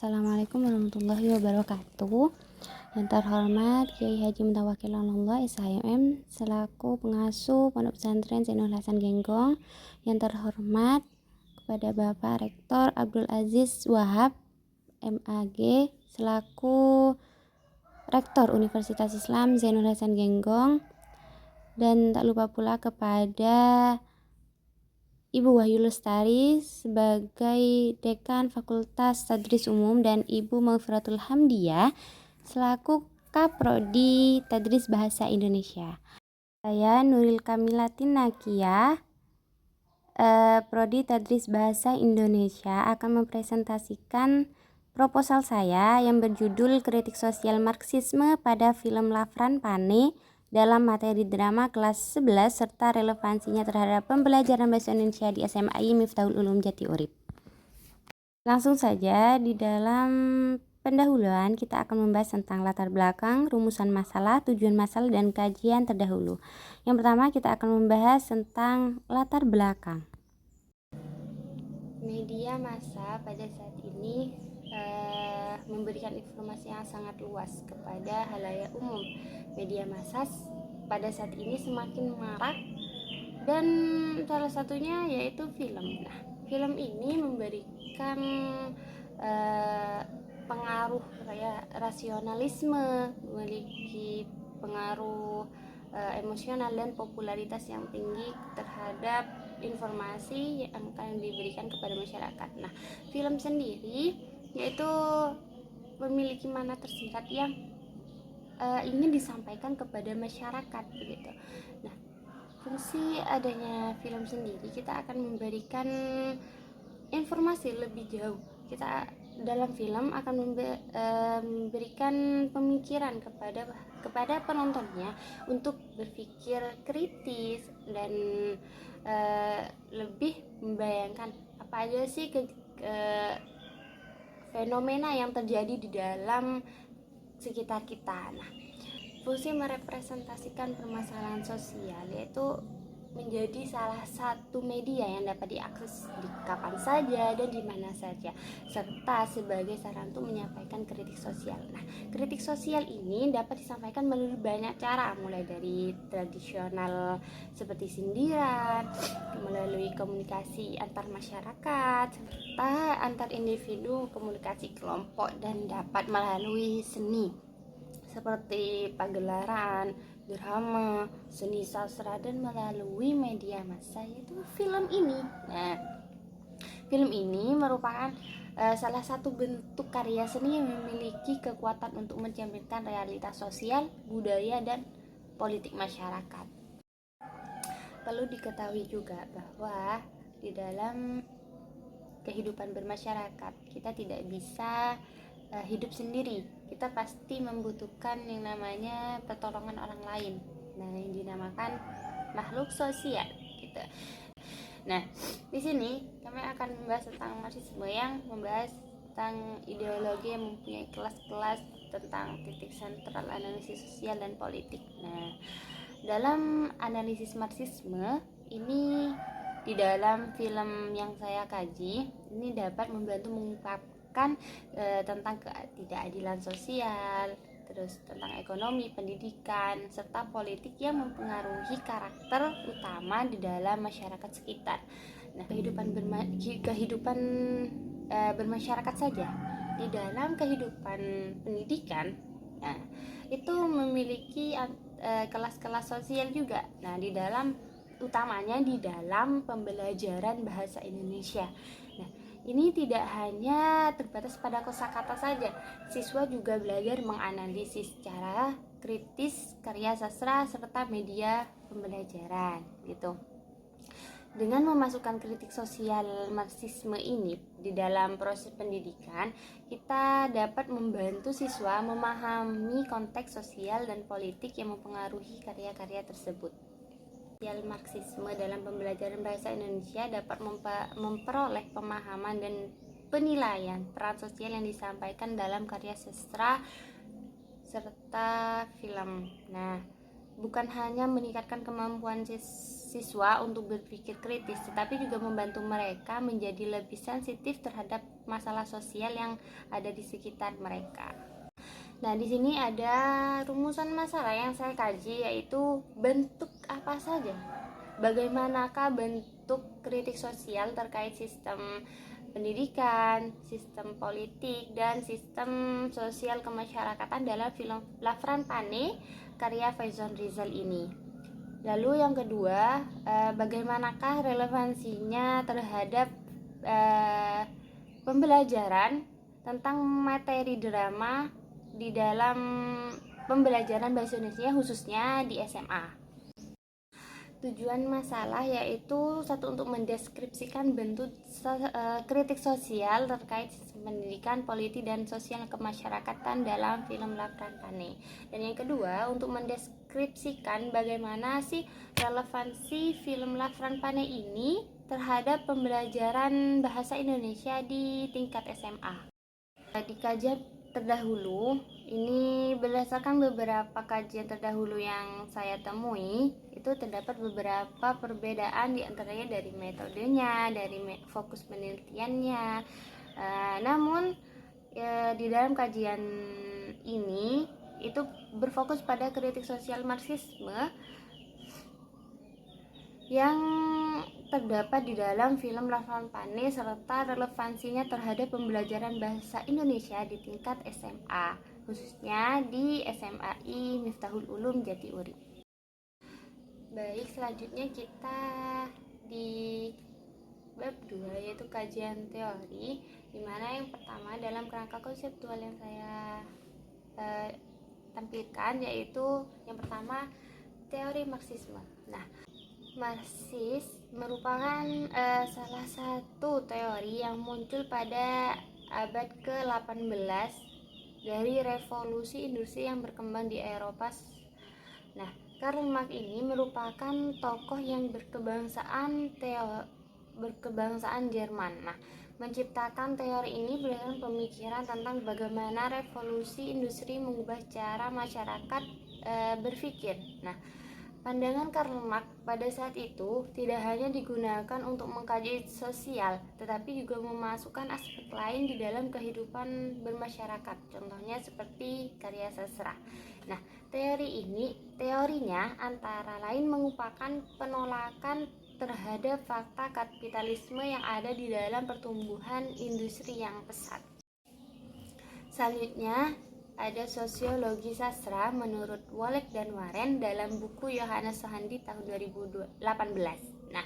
Assalamualaikum warahmatullahi wabarakatuh. Yang terhormat Kiai Haji Mutawakil Allah SHMM selaku pengasuh Pondok Pesantren Zainul Hasan Genggong. Yang terhormat kepada Bapak Rektor Abdul Aziz Wahab MAG selaku Rektor Universitas Islam Zainul Hasan Genggong. Dan tak lupa pula kepada Ibu Wahyu Lestari sebagai Dekan Fakultas Tadris Umum dan Ibu Maufiratul Hamdiyah selaku Kaprodi Tadris Bahasa Indonesia. Saya Nuril Kamilatin Nakia, Prodi Tadris Bahasa Indonesia, akan mempresentasikan proposal saya yang berjudul Kritik Sosial Marxisme pada Film Lafran Pane dalam materi drama kelas 11 serta relevansinya terhadap pembelajaran bahasa Indonesia di SMAI Miftahul Ulum Jati Urip. Langsung saja, di dalam pendahuluan kita akan membahas tentang latar belakang, rumusan masalah, tujuan masalah, dan kajian terdahulu. Yang pertama kita akan membahas tentang latar belakang. Media massa pada saat ini memberikan informasi yang sangat luas kepada halayak umum. Media massa pada saat ini semakin marak dan salah satunya yaitu film. Nah, film ini memberikan pengaruh rasionalisme, memiliki pengaruh emosional dan popularitas yang tinggi terhadap informasi yang akan diberikan kepada masyarakat. Nah, film sendiri yaitu memiliki makna tersirat yang ingin disampaikan kepada masyarakat begitu. Nah, fungsi adanya film sendiri, kita akan memberikan informasi lebih jauh. Kita dalam film akan memberikan pemikiran kepada penontonnya untuk berpikir kritis dan lebih membayangkan apa aja sih fenomena yang terjadi di dalam sekitar kita. Nah, fungsi merepresentasikan permasalahan sosial yaitu menjadi salah satu media yang dapat diakses di kapan saja dan di mana saja, serta sebagai sarana untuk menyampaikan kritik sosial. Nah, kritik sosial ini dapat disampaikan melalui banyak cara, mulai dari tradisional seperti sindiran, melalui komunikasi antar masyarakat, serta antar individu, komunikasi kelompok, dan dapat melalui seni seperti pagelaran, drama, seni sastra, dan melalui media massa yaitu film ini. Nah, film ini merupakan salah satu bentuk karya seni yang memiliki kekuatan untuk mencerminkan realitas sosial, budaya, dan politik masyarakat. Perlu diketahui juga bahwa di dalam kehidupan bermasyarakat kita tidak bisa hidup sendiri. Kita pasti membutuhkan yang namanya pertolongan orang lain. Nah, yang dinamakan makhluk sosial gitu. Nah, di sini kami akan membahas tentang Marxisme yang membahas tentang ideologi yang mempunyai kelas-kelas tentang titik sentral analisis sosial dan politik. Nah, dalam analisis Marxisme ini di dalam film yang saya kaji ini dapat membantu mengungkapkan tentang ketidakadilan sosial, terus tentang ekonomi, pendidikan, serta politik yang mempengaruhi karakter utama di dalam masyarakat sekitar. Nah, kehidupan bermasyarakat saja di dalam kehidupan pendidikan, nah, itu memiliki kelas-kelas sosial juga. Nah, di dalam utamanya di dalam pembelajaran bahasa Indonesia. Nah, ini tidak hanya terbatas pada kosakata saja. Siswa juga belajar menganalisis secara kritis karya sastra serta media pembelajaran gitu. Dengan memasukkan kritik sosial Marxisme ini di dalam proses pendidikan, kita dapat membantu siswa memahami konteks sosial dan politik yang mempengaruhi karya-karya tersebut. Marxisme dalam pembelajaran bahasa Indonesia dapat memperoleh pemahaman dan penilaian peran sosial yang disampaikan dalam karya sastra serta film. Nah, bukan hanya meningkatkan kemampuan siswa untuk berpikir kritis, tetapi juga membantu mereka menjadi lebih sensitif terhadap masalah sosial yang ada di sekitar mereka. Nah, di sini ada rumusan masalah yang saya kaji, yaitu bentuk apa saja. Bagaimanakah bentuk kritik sosial terkait sistem pendidikan, sistem politik, dan sistem sosial kemasyarakatan dalam film Lafran Pane karya Faizon Rizal ini. Lalu yang kedua, bagaimanakah relevansinya terhadap pembelajaran tentang materi drama di dalam pembelajaran bahasa Indonesia khususnya di SMA. Tujuan masalah yaitu satu, untuk mendeskripsikan bentuk kritik sosial terkait pendidikan, politik, dan sosial kemasyarakatan dalam film Lafran Pane. Dan yang kedua, untuk mendeskripsikan bagaimana sih relevansi film Lafran Pane ini terhadap pembelajaran bahasa Indonesia di tingkat SMA. Di kajian terdahulu ini, berdasarkan beberapa kajian terdahulu yang saya temui, itu terdapat beberapa perbedaan diantaranya dari metodenya, dari fokus penelitiannya. Namun di dalam kajian ini itu berfokus pada kritik sosial Marxisme yang terdapat di dalam film Lafran Pane serta relevansinya terhadap pembelajaran bahasa Indonesia di tingkat SMA, khususnya di SMAI Miftahul Ulum Jatiurip. Baik, selanjutnya kita di bab 2, yaitu kajian teori, di mana yang pertama dalam kerangka konseptual yang saya tampilkan, yaitu yang pertama teori Marxisme. Nah, Marxis merupakan salah satu teori yang muncul pada abad ke-18 dari revolusi industri yang berkembang di Eropa. Nah, Karl Marx ini merupakan tokoh yang berkebangsaan Jerman. Nah, menciptakan teori ini berdasarkan pemikiran tentang bagaimana revolusi industri mengubah cara masyarakat berpikir. Nah, pandangan Karl Marx pada saat itu tidak hanya digunakan untuk mengkaji sosial, tetapi juga memasukkan aspek lain di dalam kehidupan bermasyarakat, contohnya seperti karya sastra. Nah, teorinya antara lain merupakan penolakan terhadap fakta kapitalisme yang ada di dalam pertumbuhan industri yang pesat. Selanjutnya, ada sosiologi sastra menurut Wolek dan Warren dalam buku Yohanes Sohandi tahun 2018. Nah,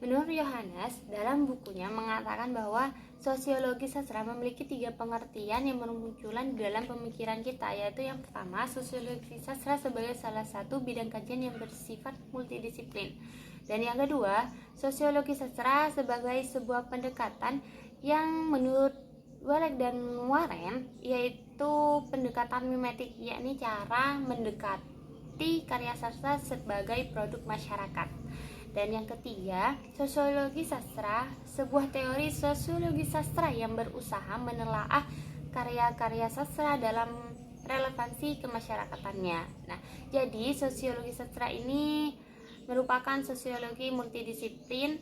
menurut Yohanes, dalam bukunya mengatakan bahwa sosiologi sastra memiliki 3 pengertian yang bermunculan dalam pemikiran kita, yaitu yang pertama, sosiologi sastra sebagai salah satu bidang kajian yang bersifat multidisiplin. Dan yang kedua, sosiologi sastra sebagai sebuah pendekatan yang menurut Wolek dan Warren yaitu pendekatan mimetik, yakni cara mendekati karya sastra sebagai produk masyarakat. Dan yang ketiga, sosiologi sastra, sebuah teori sosiologi sastra yang berusaha menelaah karya-karya sastra dalam relevansi kemasyarakatannya. Nah, jadi sosiologi sastra ini merupakan sosiologi multidisiplin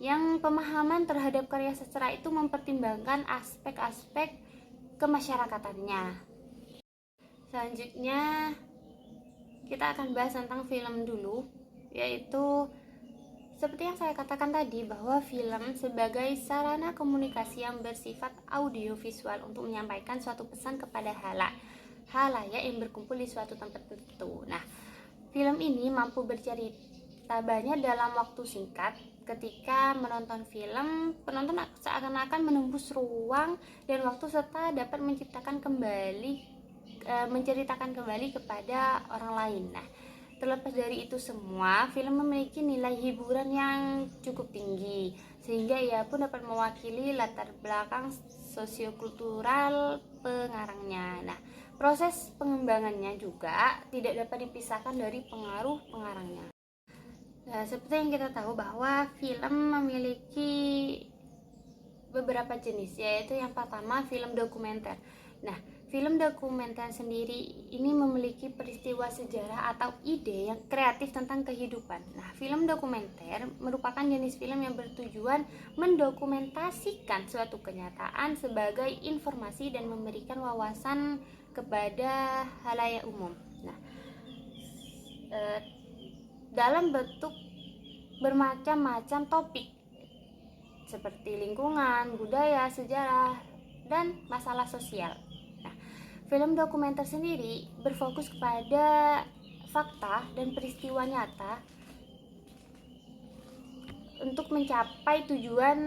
yang pemahaman terhadap karya sastra itu mempertimbangkan aspek-aspek kemasyarakatannya. Selanjutnya kita akan bahas tentang film dulu, yaitu seperti yang saya katakan tadi, bahwa film sebagai sarana komunikasi yang bersifat audiovisual untuk menyampaikan suatu pesan kepada halayak yang berkumpul di suatu tempat tertentu. Nah, film ini mampu bercerita banyak dalam waktu singkat. Ketika menonton film, penonton seakan-akan menembus ruang dan waktu serta dapat menceritakan kembali kepada orang lain. Nah, terlepas dari itu semua, film memiliki nilai hiburan yang cukup tinggi, sehingga ia pun dapat mewakili latar belakang sosiokultural pengarangnya. Nah, proses pengembangannya juga tidak dapat dipisahkan dari pengaruh pengarangnya. Nah, seperti yang kita tahu bahwa film memiliki beberapa jenis, yaitu yang pertama film dokumenter. Nah, film dokumenter sendiri ini memiliki peristiwa sejarah atau ide yang kreatif tentang kehidupan. Nah, film dokumenter merupakan jenis film yang bertujuan mendokumentasikan suatu kenyataan sebagai informasi dan memberikan wawasan kepada halayak umum. Nah, dalam bentuk bermacam-macam topik seperti lingkungan, budaya, sejarah, dan masalah sosial. Film dokumenter sendiri berfokus kepada fakta dan peristiwa nyata untuk mencapai tujuan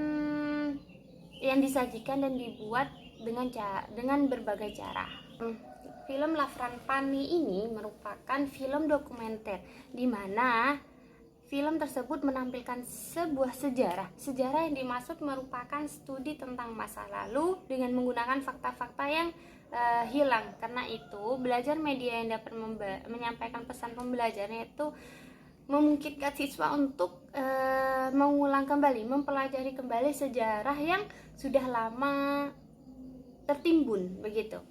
yang disajikan dan dibuat dengan berbagai cara. Film Lafran Pani ini merupakan film dokumenter di mana film tersebut menampilkan sebuah sejarah yang dimaksud merupakan studi tentang masa lalu dengan menggunakan fakta-fakta yang hilang. Karena itu belajar media yang dapat menyampaikan pesan pembelajarannya itu memungkinkan siswa untuk mengulang kembali, mempelajari kembali sejarah yang sudah lama tertimbun begitu.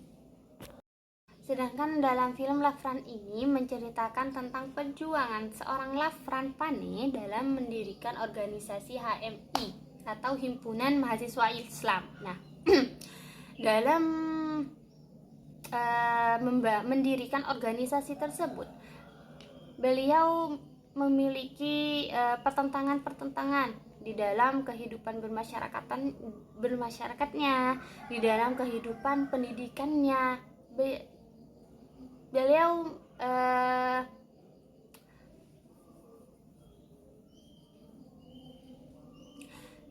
Sedangkan dalam film Lafran ini menceritakan tentang perjuangan seorang Lafran Pane dalam mendirikan organisasi HMI atau Himpunan Mahasiswa Islam. Nah, dalam mendirikan organisasi tersebut, beliau memiliki pertentangan di dalam kehidupan bermasyarakatnya, di dalam kehidupan pendidikannya.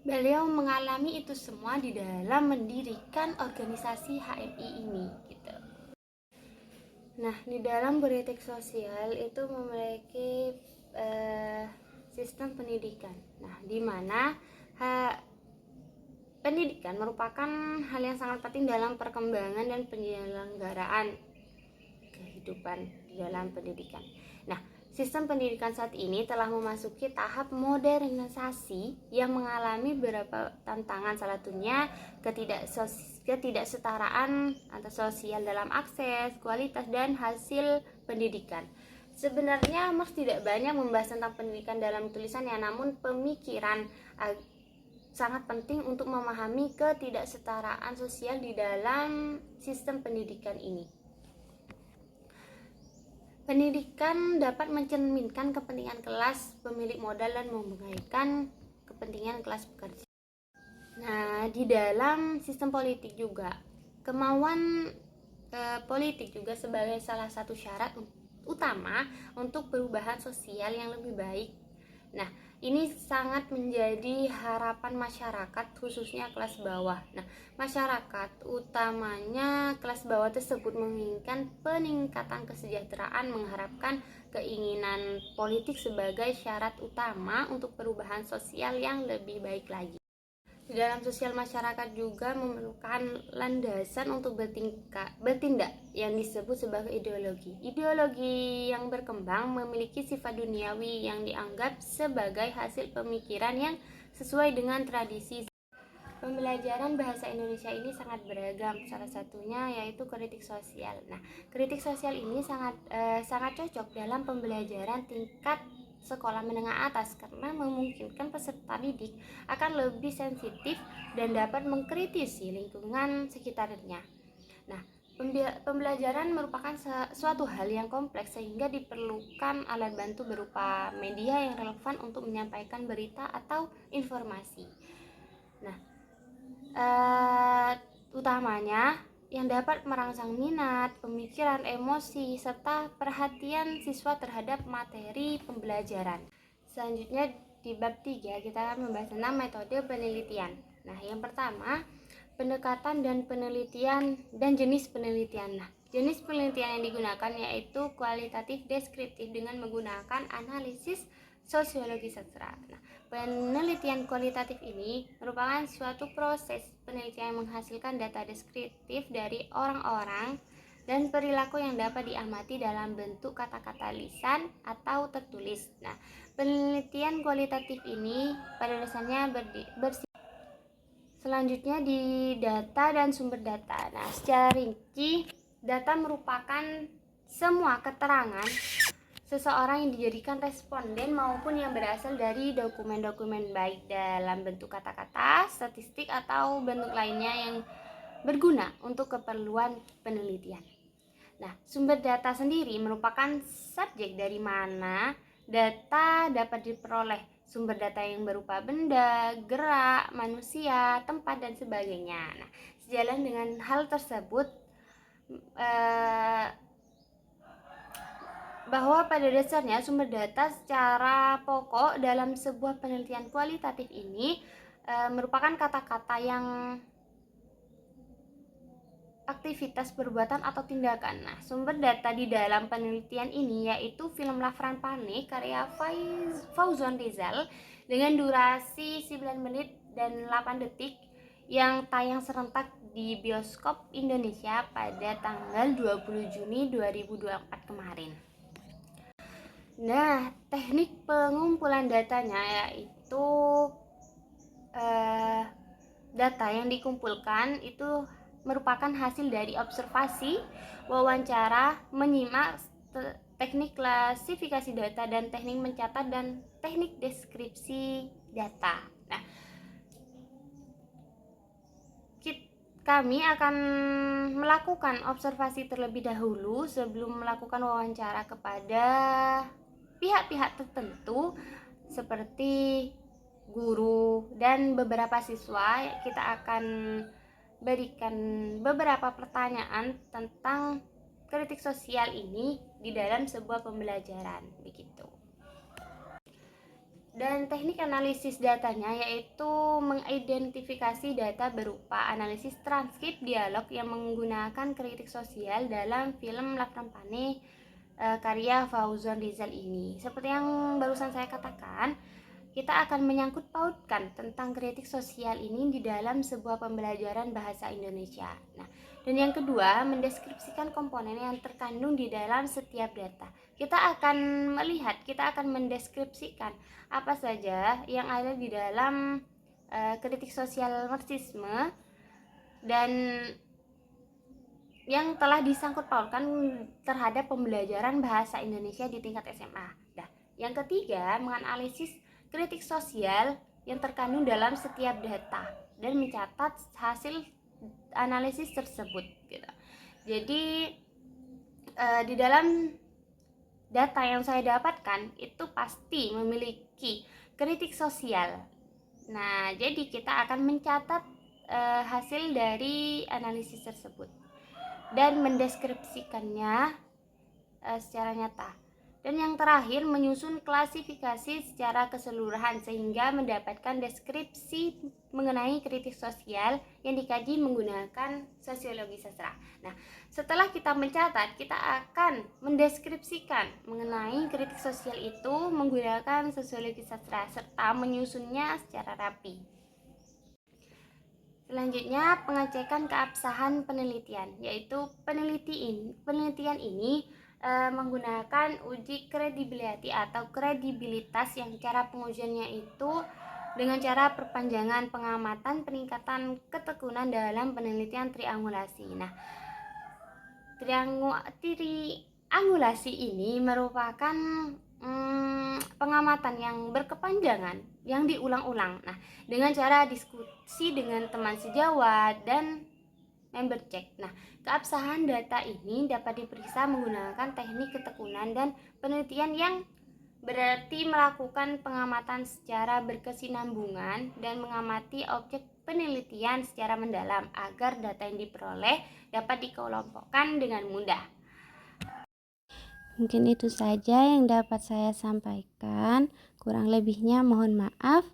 Beliau mengalami itu semua di dalam mendirikan organisasi HMI ini gitu. Nah, di dalam politik sosial itu memiliki sistem pendidikan. Nah, di mana pendidikan merupakan hal yang sangat penting dalam perkembangan dan penyelenggaraan kehidupan di dalam pendidikan. Nah, sistem pendidikan saat ini telah memasuki tahap modernisasi yang mengalami beberapa tantangan, salah satunya ketidaksetaraan antar sosial dalam akses, kualitas, dan hasil pendidikan. Sebenarnya Marx tidak banyak membahas tentang pendidikan dalam tulisannya, namun pemikiran sangat penting untuk memahami ketidaksetaraan sosial di dalam sistem pendidikan ini. Pendidikan dapat mencerminkan kepentingan kelas pemilik modal dan mengabaikan kepentingan kelas pekerja. Nah, di dalam sistem politik juga, kemauan politik juga sebagai salah satu syarat utama untuk perubahan sosial yang lebih baik. Nah, ini sangat menjadi harapan masyarakat, khususnya kelas bawah. Nah, masyarakat utamanya kelas bawah tersebut menginginkan peningkatan kesejahteraan, mengharapkan keinginan politik sebagai syarat utama untuk perubahan sosial yang lebih baik lagi. Di dalam sosial masyarakat juga memerlukan landasan untuk bertindak yang disebut sebagai ideologi. Ideologi yang berkembang memiliki sifat duniawi yang dianggap sebagai hasil pemikiran yang sesuai dengan tradisi. Pembelajaran bahasa Indonesia ini sangat beragam, salah satunya yaitu kritik sosial. Nah, kritik sosial ini sangat cocok dalam pembelajaran tingkat sekolah menengah atas karena memungkinkan peserta didik akan lebih sensitif dan dapat mengkritisi lingkungan sekitarnya. Nah, pembelajaran merupakan suatu hal yang kompleks sehingga diperlukan alat bantu berupa media yang relevan untuk menyampaikan berita atau informasi. Nah, utamanya yang dapat merangsang minat, pemikiran, emosi, serta perhatian siswa terhadap materi pembelajaran. Selanjutnya di bab 3 kita akan membahas tentang metode penelitian. Nah, yang pertama, pendekatan dan penelitian dan jenis penelitian. Nah, jenis penelitian yang digunakan yaitu kualitatif deskriptif dengan menggunakan analisis sosiologi sastra. Nah, penelitian kualitatif ini merupakan suatu proses penelitian yang menghasilkan data deskriptif dari orang-orang dan perilaku yang dapat diamati dalam bentuk kata-kata lisan atau tertulis. Nah, penelitian kualitatif ini pada dasarnya bersifat Selanjutnya di data dan sumber data. Nah, secara rinci, data merupakan semua keterangan seseorang yang dijadikan responden maupun yang berasal dari dokumen-dokumen baik dalam bentuk kata-kata, statistik, atau bentuk lainnya yang berguna untuk keperluan penelitian. Nah, sumber data sendiri merupakan subjek dari mana data dapat diperoleh. Sumber data yang berupa benda, gerak, manusia, tempat, dan sebagainya. Nah, sejalan dengan hal tersebut, bahwa pada dasarnya sumber data secara pokok dalam sebuah penelitian kualitatif ini merupakan kata-kata yang aktivitas, perbuatan, atau tindakan. Nah, sumber data di dalam penelitian ini yaitu film La Frappanne karya Fauzon Rizal dengan durasi 9 menit dan 8 detik yang tayang serentak di bioskop Indonesia pada tanggal 20 Juni 2024 kemarin. Nah, teknik pengumpulan datanya yaitu data yang dikumpulkan itu merupakan hasil dari observasi, wawancara, menyimak, teknik klasifikasi data, dan teknik mencatat dan teknik deskripsi data. Nah, kami akan melakukan observasi terlebih dahulu sebelum melakukan wawancara kepada pihak-pihak tertentu seperti guru dan beberapa siswa. Kita akan berikan beberapa pertanyaan tentang kritik sosial ini di dalam sebuah pembelajaran begitu. Dan teknik analisis datanya yaitu mengidentifikasi data berupa analisis transkrip dialog yang menggunakan kritik sosial dalam film La Frappanne karya Fauzon Rizal ini. Seperti yang barusan saya katakan, kita akan menyangkut pautkan tentang kritik sosial ini di dalam sebuah pembelajaran bahasa Indonesia. Nah, dan yang kedua, mendeskripsikan komponen yang terkandung di dalam setiap data. Kita akan melihat, kita akan mendeskripsikan apa saja yang ada di dalam kritik sosial Marxisme dan yang telah disangkut pautkan terhadap pembelajaran bahasa Indonesia di tingkat SMA. Nah, yang ketiga, menganalisis kritik sosial yang terkandung dalam setiap data dan mencatat hasil analisis tersebut gitu. Jadi di dalam data yang saya dapatkan itu pasti memiliki kritik sosial. Nah, jadi kita akan mencatat hasil dari analisis tersebut dan mendeskripsikannya secara nyata. Dan yang terakhir, menyusun klasifikasi secara keseluruhan sehingga mendapatkan deskripsi mengenai kritik sosial yang dikaji menggunakan sosiologi sastra. Nah, setelah kita mencatat, kita akan mendeskripsikan mengenai kritik sosial itu menggunakan sosiologi sastra serta menyusunnya secara rapi. Selanjutnya, pengecekan keabsahan penelitian, yaitu penelitian ini menggunakan uji credibility atau kredibilitas yang cara pengujiannya itu dengan cara perpanjangan pengamatan peningkatan ketekunan dalam penelitian triangulasi. Nah, triangulasi ini merupakan pengamatan yang berkepanjangan yang diulang-ulang. Nah, dengan cara diskusi dengan teman sejawat dan member check. Nah, keabsahan data ini dapat diperiksa menggunakan teknik ketekunan dan penelitian yang berarti melakukan pengamatan secara berkesinambungan dan mengamati objek penelitian secara mendalam agar data yang diperoleh dapat dikelompokkan dengan mudah. Mungkin itu saja yang dapat saya sampaikan. Kurang lebihnya mohon maaf.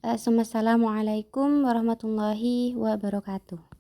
Assalamualaikum warahmatullahi wabarakatuh.